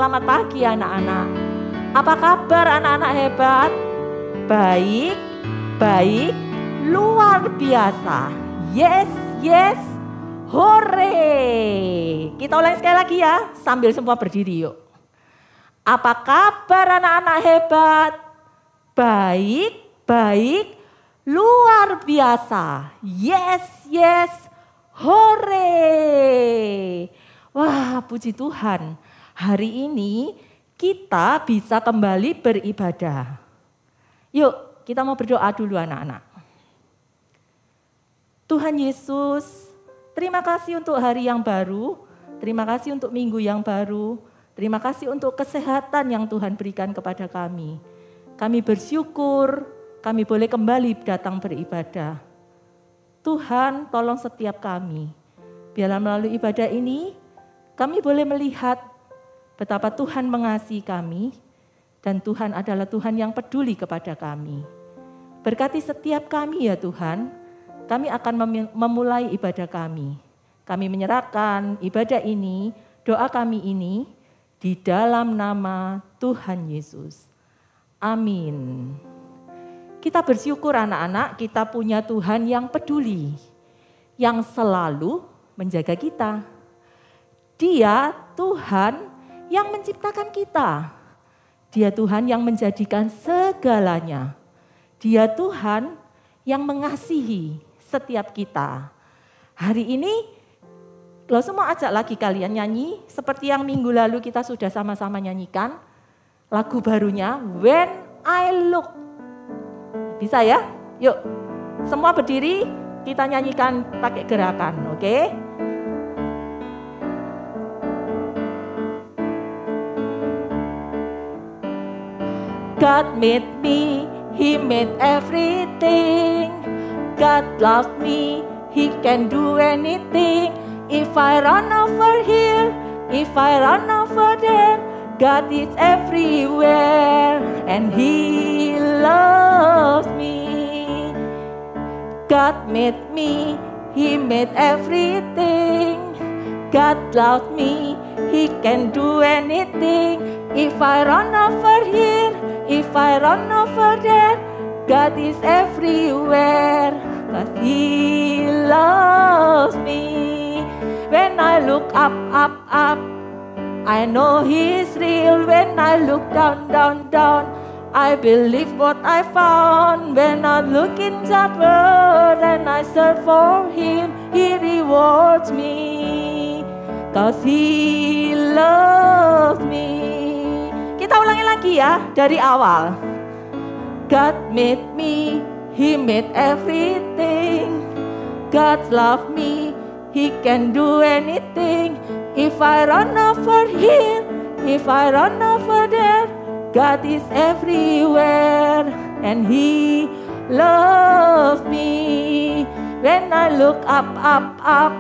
Selamat pagi anak-anak. Apa kabar anak-anak hebat? Baik, baik, luar biasa. Yes, yes, hore. Kita ulangi sekali lagi ya, sambil semua berdiri yuk. Apa kabar anak-anak hebat? Baik, baik, luar biasa. Yes, yes, hore. Wah, puji Tuhan. Hari ini kita bisa kembali beribadah. Yuk, kita mau berdoa dulu anak-anak. Tuhan Yesus, terima kasih untuk hari yang baru. Terima kasih untuk minggu yang baru. Terima kasih untuk kesehatan yang Tuhan berikan kepada kami. Kami bersyukur, kami boleh kembali datang beribadah. Tuhan, tolong setiap kami. Biarlah melalui ibadah ini, kami boleh melihat betapa Tuhan mengasihi kami dan Tuhan adalah Tuhan yang peduli kepada kami. Berkati setiap kami ya Tuhan, kami akan memulai ibadah kami. Kami menyerahkan ibadah ini, doa kami ini di dalam nama Tuhan Yesus. Amin. Kita bersyukur anak-anak, kita punya Tuhan yang peduli, yang selalu menjaga kita. Dia Tuhan yang menciptakan kita. Dia Tuhan yang menjadikan segalanya. Dia Tuhan yang mengasihi setiap kita. Hari ini, lo semua ajak lagi kalian nyanyi. Seperti yang minggu lalu kita sudah sama-sama nyanyikan. Lagu barunya, When I Look. Bisa ya? Yuk, semua berdiri, kita nyanyikan pakai gerakan, oke? God made me, He made everything. God loves me, He can do anything. If I run over here, if I run over there, God is everywhere and He loves me. God made me, He made everything. God loves me, He can do anything. If I run over here, if I run over there, God is everywhere, 'cause He loves me. When I look up, up, up, I know He is real. When I look down, down, down, I believe what I found. When I look in that world and I search for Him, He rewards me, 'cause He loves me. Kita ulangi lagi ya, dari awal. God made me, He made everything. God loves me, He can do anything. If I run over here, if I run over there, God is everywhere and He loves me. When I look up, up, up,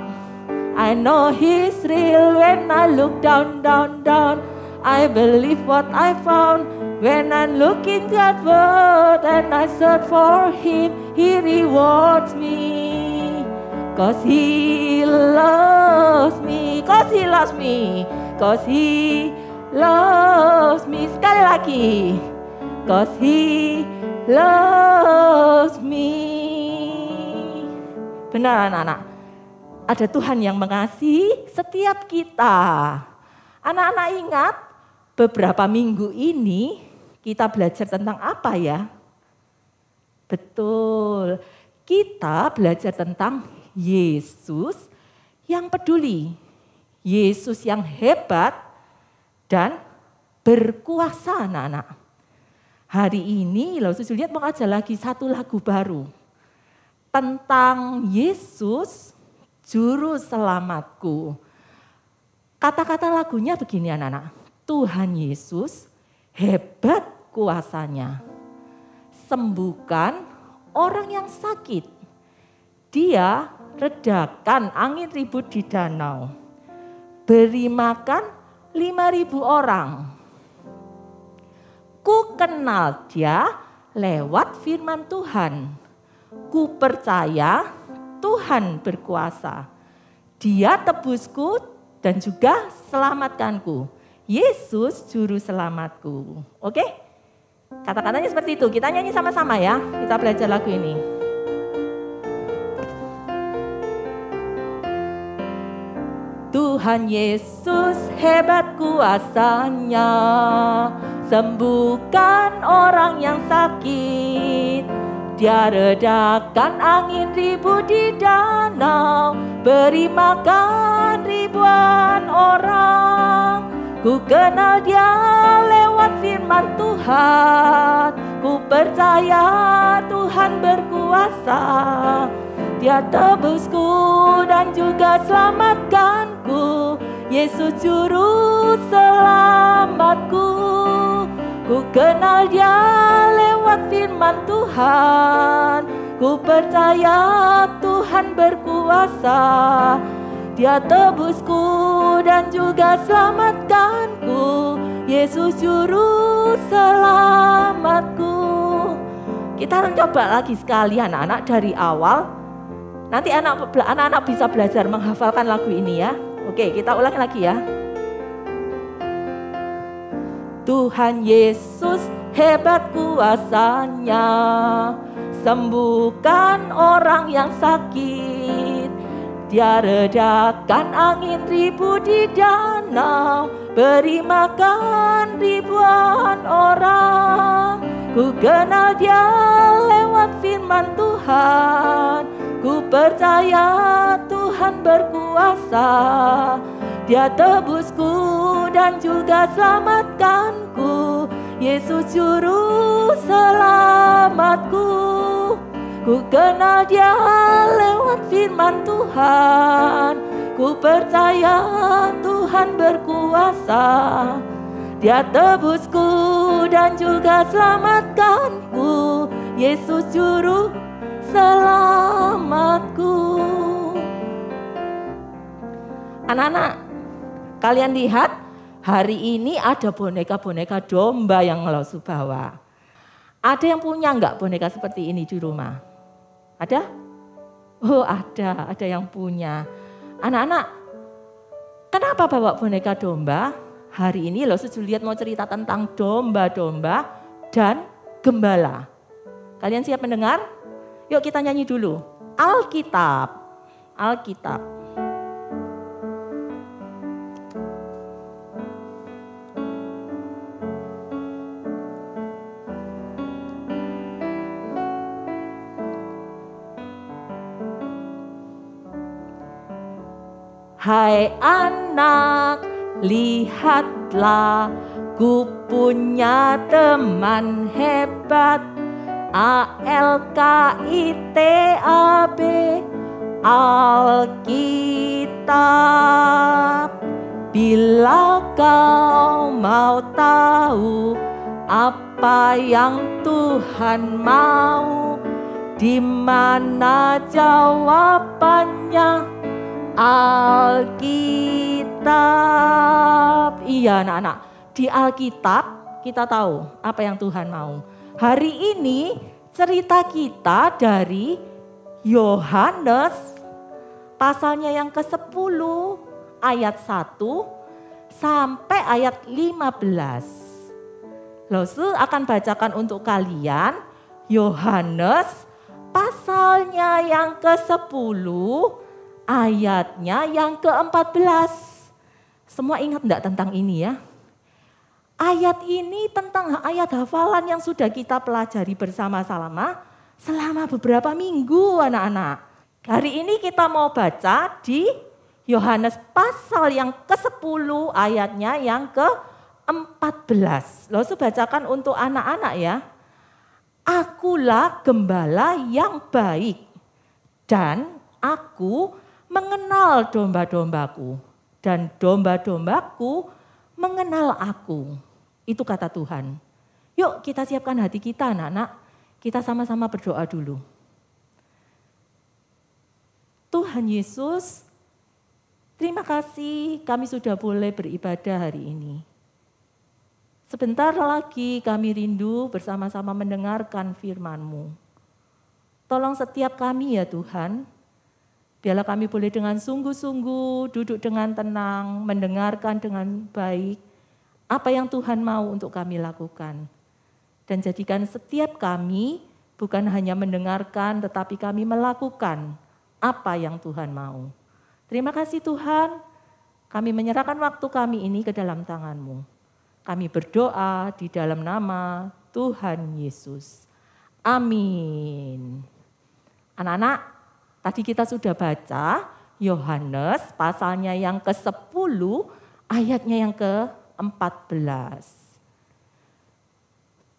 I know He's real. When I look down, down, down, I believe what I found. When I look in that world and I search for Him, He rewards me, 'cause He loves me, 'cause He loves me, 'cause He loves me. Sekali lagi, 'cause He loves me. Benar anak-anak, ada Tuhan yang mengasihi setiap kita. Anak-anak ingat, beberapa minggu ini kita belajar tentang apa ya? Betul, kita belajar tentang Yesus yang peduli. Yesus yang hebat dan berkuasa anak-anak. Hari ini loh Susu lihat mau aja lagi satu lagu baru. Tentang Yesus Juru Selamatku. Kata-kata lagunya begini anak-anak. Tuhan Yesus hebat kuasanya. Sembuhkan orang yang sakit. Dia redakan angin ribut di danau. Beri makan 5.000 orang. Ku kenal Dia lewat firman Tuhan. Ku percaya Tuhan berkuasa. Dia tebusku dan juga selamatkanku. Yesus juru selamatku. Oke? Kata-katanya seperti itu. Kita nyanyi sama-sama ya. Kita belajar lagu ini. Tuhan Yesus hebat kuasanya, sembuhkan orang yang sakit. Dia redakan angin ribut di danau, beri makan ribuan orang. Ku kenal dia lewat firman Tuhan, ku percaya Tuhan berkuasa. Dia tebusku dan juga selamatkanku, Yesus juru selamatku. Ku kenal dia lewat firman Tuhan, ku percaya Tuhan berkuasa. Dia tebusku dan juga selamatkanku, Yesus juru selamatku. Kita coba lagi sekali anak-anak dari awal. Nanti anak-anak bisa belajar menghafalkan lagu ini ya. Oke, kita ulangi lagi ya. Tuhan Yesus hebat kuasanya, sembuhkan orang yang sakit. Dia redakan angin ribut di danau, beri makan ribuan orang. Ku kenal dia lewat firman Tuhan, ku percaya Tuhan berkuasa. Dia tebusku dan juga selamatkanku, Yesus juru selamatku. Ku kenal dia lewat firman Tuhan, ku percaya Tuhan berkuasa. Dia tebusku dan juga selamatkanku, Yesus juru selamatku. Anak-anak, kalian lihat hari ini ada boneka-boneka domba yang Losu bawa. Ada yang punya enggak boneka seperti ini di rumah? Ada? Oh ada yang punya. Anak-anak, kenapa bawa boneka domba? Hari ini Losu Juliet mau cerita tentang domba-domba dan gembala. Kalian siap mendengar? Yuk kita nyanyi dulu. Alkitab. Alkitab. Hai anak, lihatlah, ku punya teman hebat. ALKITAB, Alkitab. Bila kau mau tahu apa yang Tuhan mau, di mana jawabannya? Alkitab. Iya anak-anak, di Alkitab kita tahu apa yang Tuhan mau. Hari ini cerita kita dari Yohanes pasalnya yang ke-10 ayat 1 sampai ayat 15. Losu akan bacakan untuk kalian Yohanes pasalnya yang ke-10 ayatnya yang ke-14. Semua ingat enggak tentang ini ya? Ayat ini tentang ayat hafalan yang sudah kita pelajari bersama-sama selama beberapa minggu anak-anak. Hari ini kita mau baca di Yohanes pasal yang ke-10 ayatnya yang ke-14. Losu bacakan untuk anak-anak ya. Akulah gembala yang baik dan aku mengenal domba-dombaku dan domba-dombaku mengenal aku. Itu kata Tuhan. Yuk kita siapkan hati kita anak-anak. Kita sama-sama berdoa dulu. Tuhan Yesus, terima kasih kami sudah boleh beribadah hari ini. Sebentar lagi kami rindu bersama-sama mendengarkan firman-Mu. Tolong setiap kami ya Tuhan. Biarlah kami boleh dengan sungguh-sungguh duduk dengan tenang, mendengarkan dengan baik. apa yang Tuhan mau untuk kami lakukan. Dan jadikan setiap kami bukan hanya mendengarkan, tetapi kami melakukan apa yang Tuhan mau. Terima kasih Tuhan, kami menyerahkan waktu kami ini ke dalam tangan-Mu. Kami berdoa di dalam nama Tuhan Yesus. Amin. Anak-anak, tadi kita sudah baca Yohanes pasalnya yang ke-10, ayatnya yang ke-14.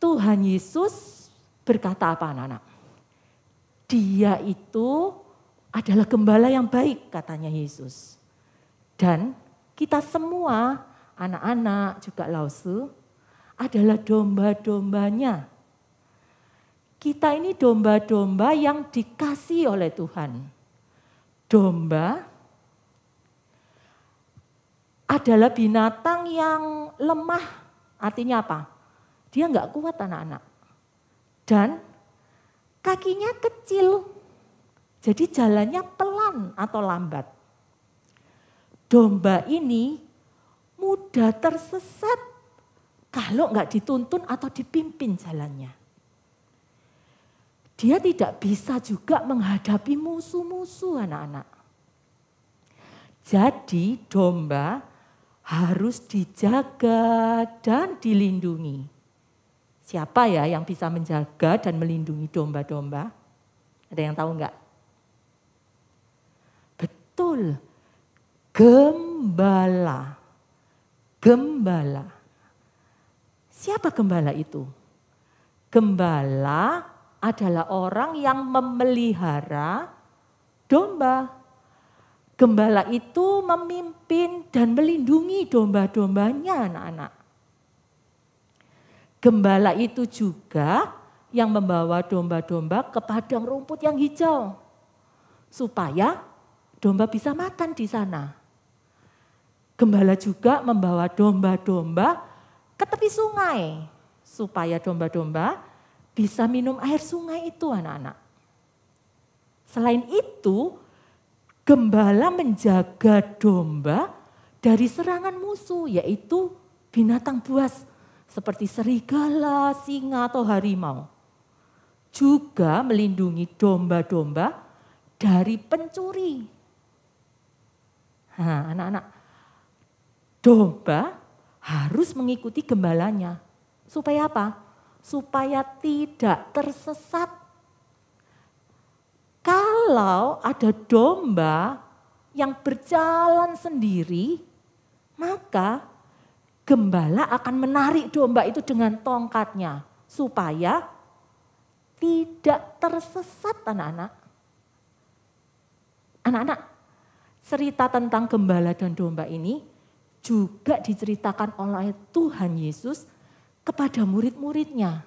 Tuhan Yesus berkata apa anak-anak? Dia itu adalah gembala yang baik katanya Yesus. Dan kita semua anak-anak juga Lause adalah domba-dombanya. Kita ini domba-domba yang dikasih oleh Tuhan. Domba adalah binatang yang lemah. Artinya apa? Dia enggak kuat anak-anak. Dan kakinya kecil. Jadi jalannya pelan atau lambat. Domba ini mudah tersesat kalau enggak dituntun atau dipimpin jalannya. Dia tidak bisa juga menghadapi musuh-musuh anak-anak. Jadi domba harus dijaga dan dilindungi. Siapa ya yang bisa menjaga dan melindungi domba-domba? Ada yang tahu enggak? Betul, gembala. Gembala. Siapa gembala itu? Gembala adalah orang yang memelihara domba. Gembala itu memimpin dan melindungi domba-dombanya anak-anak. Gembala itu juga yang membawa domba-domba ke padang rumput yang hijau. Supaya domba bisa makan di sana. Gembala juga membawa domba-domba ke tepi sungai. Supaya domba-domba bisa minum air sungai itu anak-anak. Selain itu, gembala menjaga domba dari serangan musuh, yaitu binatang buas seperti serigala, singa, atau harimau. Juga melindungi domba-domba dari pencuri. Nah, anak-anak, domba harus mengikuti gembalanya. Supaya apa? Supaya tidak tersesat. Kalau ada domba yang berjalan sendiri, maka gembala akan menarik domba itu dengan tongkatnya supaya tidak tersesat anak-anak. Anak-anak, cerita tentang gembala dan domba ini juga diceritakan oleh Tuhan Yesus kepada murid-muridnya.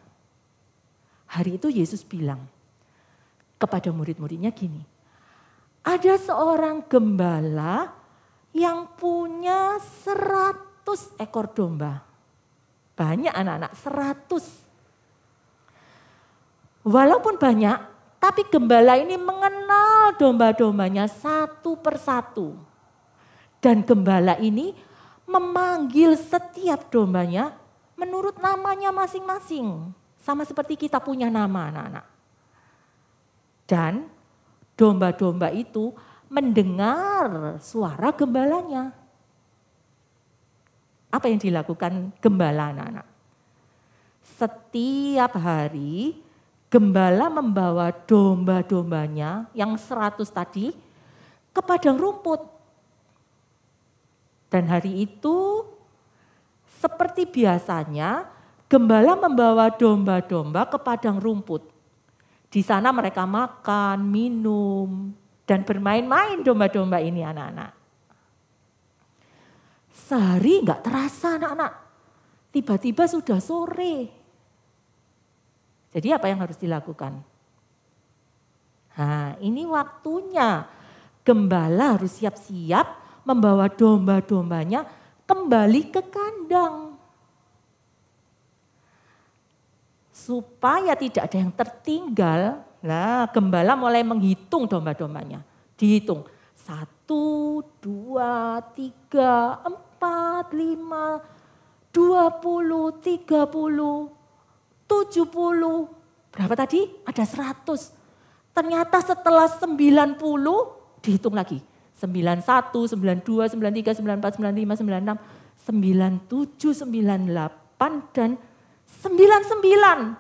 Hari itu Yesus bilang kepada murid-muridnya gini, ada seorang gembala yang punya 100 ekor domba. Banyak anak-anak, 100. Walaupun banyak, tapi gembala ini mengenal domba-dombanya satu persatu. Dan gembala ini memanggil setiap dombanya menurut namanya masing-masing. Sama seperti kita punya nama anak-anak. Dan domba-domba itu mendengar suara gembalanya. Apa yang dilakukan gembala anak-anak? Setiap hari gembala membawa domba-dombanya yang 100 tadi ke padang rumput. Dan hari itu seperti biasanya, gembala membawa domba-domba ke padang rumput. Di sana mereka makan, minum, dan bermain-main domba-domba ini anak-anak. Sehari enggak terasa anak-anak, tiba-tiba sudah sore. Jadi apa yang harus dilakukan? Nah, ini waktunya. Gembala harus siap-siap membawa domba-dombanya kembali ke kandang. Supaya tidak ada yang tertinggal, nah gembala mulai menghitung domba-dombanya. Dihitung 1, 2, 3, 4, 5, 20, 30, 70. Berapa tadi? Ada 100. Ternyata setelah 90, dihitung lagi. 91, 92, 93, 94, 95, 96, 97, 98, dan 99.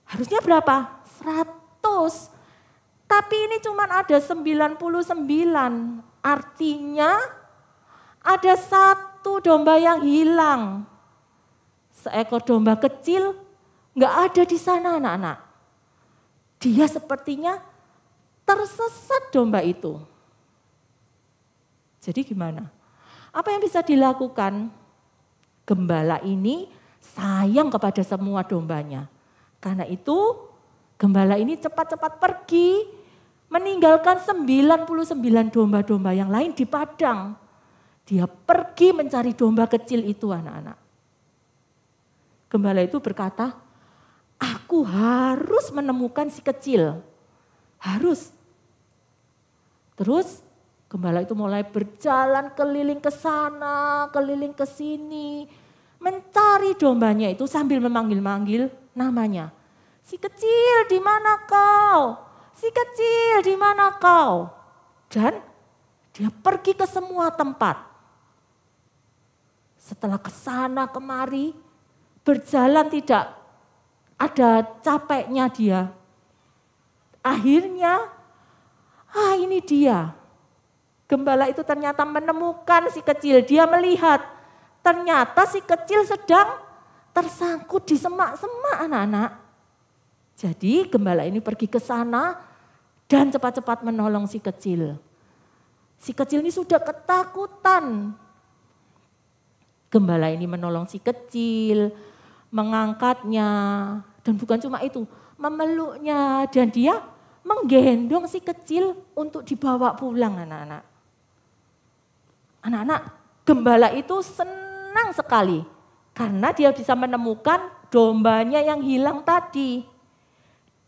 Harusnya berapa? 100. Tapi ini cuma ada 99. Artinya ada satu domba yang hilang. Seekor domba kecil nggak ada di sana anak-anak. Dia sepertinya tersesat domba itu. Jadi gimana? Apa yang bisa dilakukan? Gembala ini sayang kepada semua dombanya. Karena itu gembala ini cepat-cepat pergi meninggalkan 99 domba-domba yang lain di padang. Dia pergi mencari domba kecil itu anak-anak. Gembala itu berkata, aku harus menemukan si kecil. Harus. Terus gembala itu mulai berjalan keliling ke sana, keliling ke sini. Mencari dombanya itu sambil memanggil-manggil namanya. Si kecil di mana kau? Si kecil di mana kau? Dan dia pergi ke semua tempat. Setelah ke sana kemari, berjalan tidak ada capeknya dia. Akhirnya, ini dia. Gembala itu ternyata menemukan si kecil. Dia melihat, ternyata si kecil sedang tersangkut di semak-semak anak-anak. Jadi gembala ini pergi ke sana dan cepat-cepat menolong si kecil. Si kecil ini sudah ketakutan. Gembala ini menolong si kecil, mengangkatnya, dan bukan cuma itu, memeluknya, dan dia menggendong si kecil untuk dibawa pulang anak-anak. Anak-anak, gembala itu senang sekali karena dia bisa menemukan dombanya yang hilang tadi.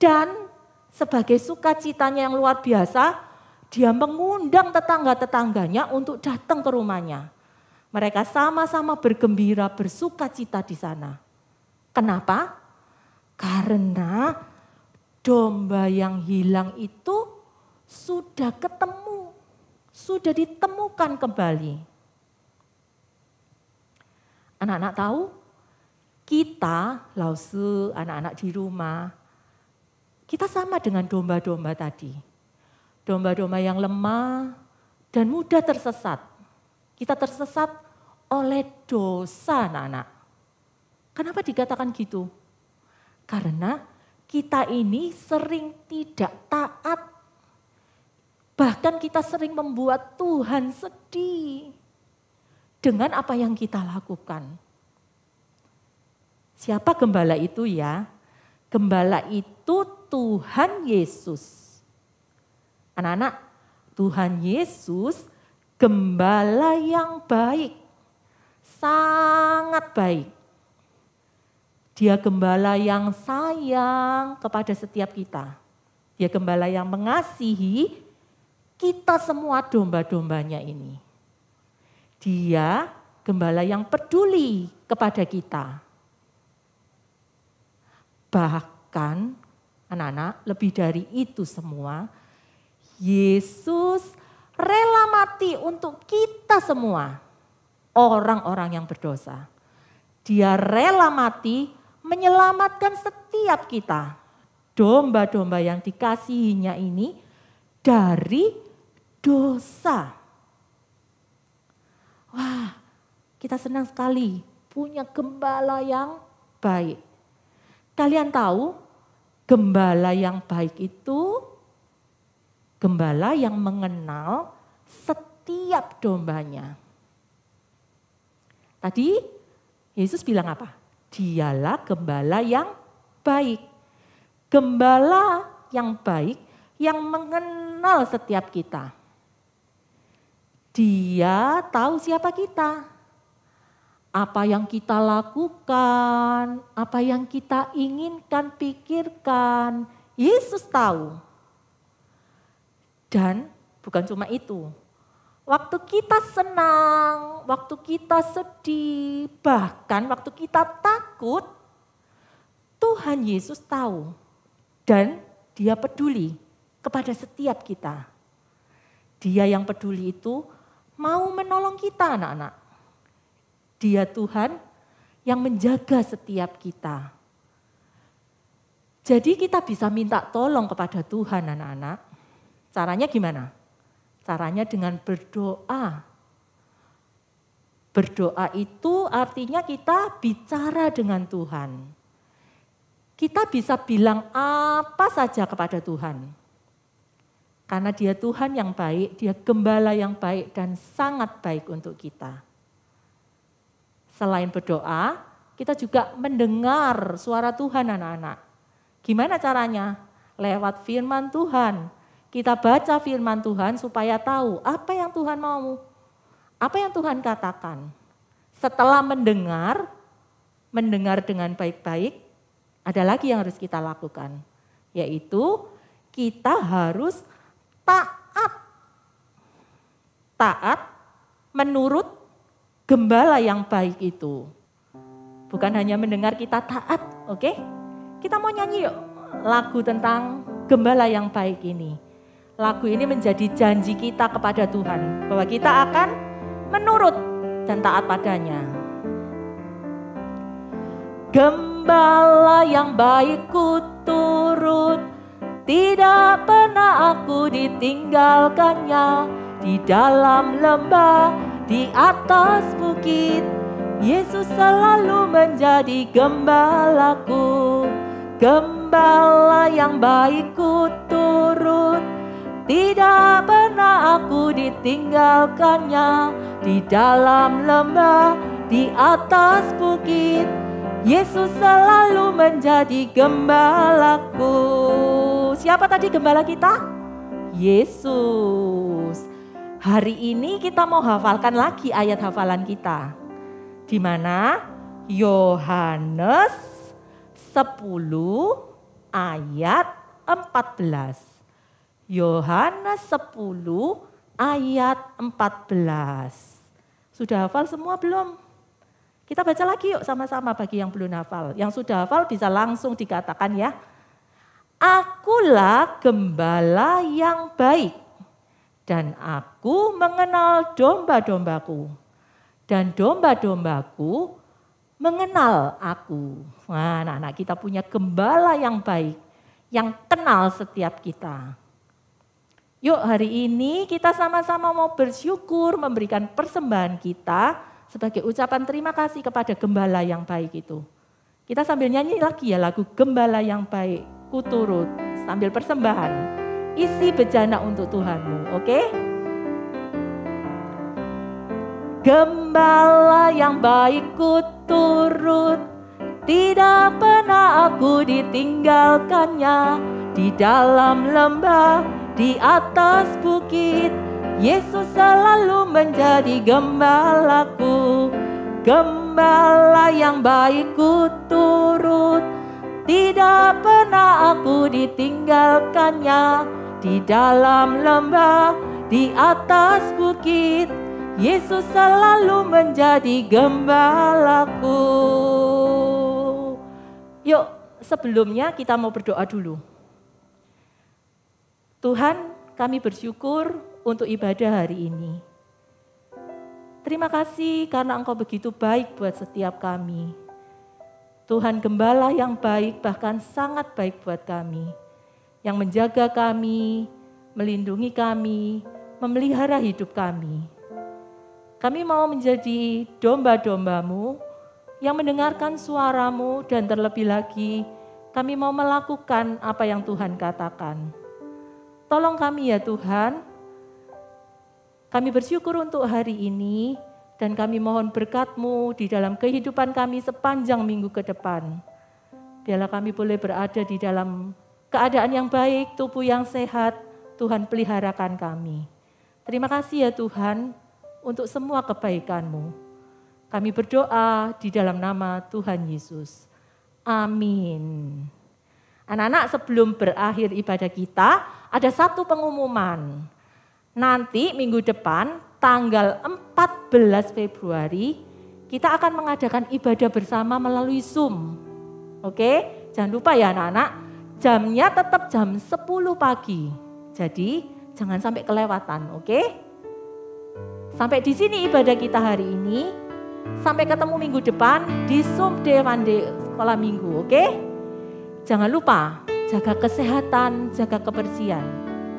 Dan sebagai sukacitanya yang luar biasa, dia mengundang tetangga-tetangganya untuk datang ke rumahnya. Mereka sama-sama bergembira, bersukacita di sana. Kenapa? Karena domba yang hilang itu sudah ketemu, sudah ditemukan kembali. Anak-anak tahu, kita, Lause, anak-anak di rumah, kita sama dengan domba-domba tadi. Domba-domba yang lemah dan mudah tersesat. Kita tersesat oleh dosa anak-anak. Kenapa dikatakan gitu? Karena kita ini sering tidak taat. Bahkan kita sering membuat Tuhan sedih dengan apa yang kita lakukan. Siapa gembala itu ya? Gembala itu Tuhan Yesus. Anak-anak, Tuhan Yesus gembala yang baik, sangat baik. Dia gembala yang sayang kepada setiap kita. Dia gembala yang mengasihi kita semua domba-dombanya ini. Dia gembala yang peduli kepada kita. Bahkan anak-anak, lebih dari itu semua, Yesus rela mati untuk kita semua, orang-orang yang berdosa. Dia rela mati menyelamatkan setiap kita, domba-domba yang dikasihinya ini dari dosa. Wah, kita senang sekali punya gembala yang baik. Kalian tahu, gembala yang baik itu gembala yang mengenal setiap dombanya. Tadi Yesus bilang apa? Dialah gembala yang baik. Gembala yang baik yang mengenal setiap kita. Dia tahu siapa kita. Apa yang kita lakukan, apa yang kita inginkan, pikirkan, Yesus tahu. Dan bukan cuma itu, Waktu kita senang, waktu kita sedih, bahkan waktu kita takut, Tuhan Yesus tahu dan Dia peduli kepada setiap kita. Dia yang peduli itu mau menolong kita anak-anak. Dia Tuhan yang menjaga setiap kita. Jadi kita bisa minta tolong kepada Tuhan anak-anak. Caranya gimana? Caranya dengan berdoa. Berdoa itu artinya kita bicara dengan Tuhan. Kita bisa bilang apa saja kepada Tuhan. Karena Dia Tuhan yang baik, Dia gembala yang baik dan sangat baik untuk kita. Selain berdoa, kita juga mendengar suara Tuhan anak-anak. Gimana caranya? Lewat firman Tuhan. Kita baca firman Tuhan supaya tahu apa yang Tuhan mau, apa yang Tuhan katakan. Setelah mendengar dengan baik-baik, ada lagi yang harus kita lakukan, yaitu kita harus taat. Taat menurut gembala yang baik itu. Bukan hanya mendengar, kita taat, oke? Kita mau nyanyi yuk lagu tentang gembala yang baik ini. Lagu ini menjadi janji kita kepada Tuhan bahwa kita akan menurut dan taat padanya. Gembala yang baik ku turut, tidak pernah aku ditinggalkannya. Di dalam lembah, di atas bukit, Yesus selalu menjadi gembalaku. Gembala yang baik ku turut, tidak pernah aku ditinggalkannya. Di dalam lembah, di atas bukit, Yesus selalu menjadi gembalaku. Siapa tadi gembala kita? Yesus. Hari ini kita mau hafalkan lagi ayat hafalan kita. Di mana? Yohanes 10 ayat 14. Yohanes 10 ayat 14. Sudah hafal semua belum? Kita baca lagi yuk sama-sama bagi yang belum hafal. Yang sudah hafal bisa langsung dikatakan ya. Akulah gembala yang baik dan aku mengenal domba-dombaku. Dan domba-dombaku mengenal aku. Nah, anak-anak kita punya gembala yang baik yang kenal setiap kita. Yuk hari ini kita sama-sama mau bersyukur memberikan persembahan kita sebagai ucapan terima kasih kepada gembala yang baik itu. Kita sambil nyanyi lagi ya lagu Gembala yang Baik, ku turut sambil persembahan. Isi bejana untuk Tuhanmu, oke? Gembala yang baik ku turut, tidak pernah aku ditinggalkannya. Di dalam lembah, di atas bukit, Yesus selalu menjadi gembalaku. Gembala yang baik ku turut, tidak pernah aku ditinggalkannya. Di dalam lembah, di atas bukit, Yesus selalu menjadi gembalaku. Yuk, sebelumnya kita mau berdoa dulu. Tuhan, kami bersyukur untuk ibadah hari ini. Terima kasih karena Engkau begitu baik buat setiap kami. Tuhan gembala yang baik, bahkan sangat baik buat kami. Yang menjaga kami, melindungi kami, memelihara hidup kami. Kami mau menjadi domba-dombamu yang mendengarkan suaramu dan terlebih lagi kami mau melakukan apa yang Tuhan katakan. Tolong kami ya Tuhan. Kami bersyukur untuk hari ini dan kami mohon berkat-Mu di dalam kehidupan kami sepanjang minggu ke depan. Biarlah kami boleh berada di dalam keadaan yang baik, tubuh yang sehat, Tuhan peliharakan kami. Terima kasih ya Tuhan untuk semua kebaikan-Mu. Kami berdoa di dalam nama Tuhan Yesus. Amin. Anak-anak sebelum berakhir ibadah kita, ada satu pengumuman. Nanti minggu depan tanggal 14 Februari kita akan mengadakan ibadah bersama melalui Zoom. Oke, jangan lupa ya anak-anak, jamnya tetap jam 10 pagi. Jadi jangan sampai kelewatan, oke? Sampai di sini ibadah kita hari ini. Sampai ketemu minggu depan di Zoom Day One Day Sekolah Minggu, oke? Jangan lupa jaga kesehatan, jaga kebersihan,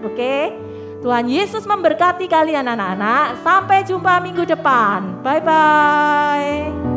oke? Tuhan Yesus memberkati kalian anak-anak. Sampai jumpa minggu depan. Bye-bye.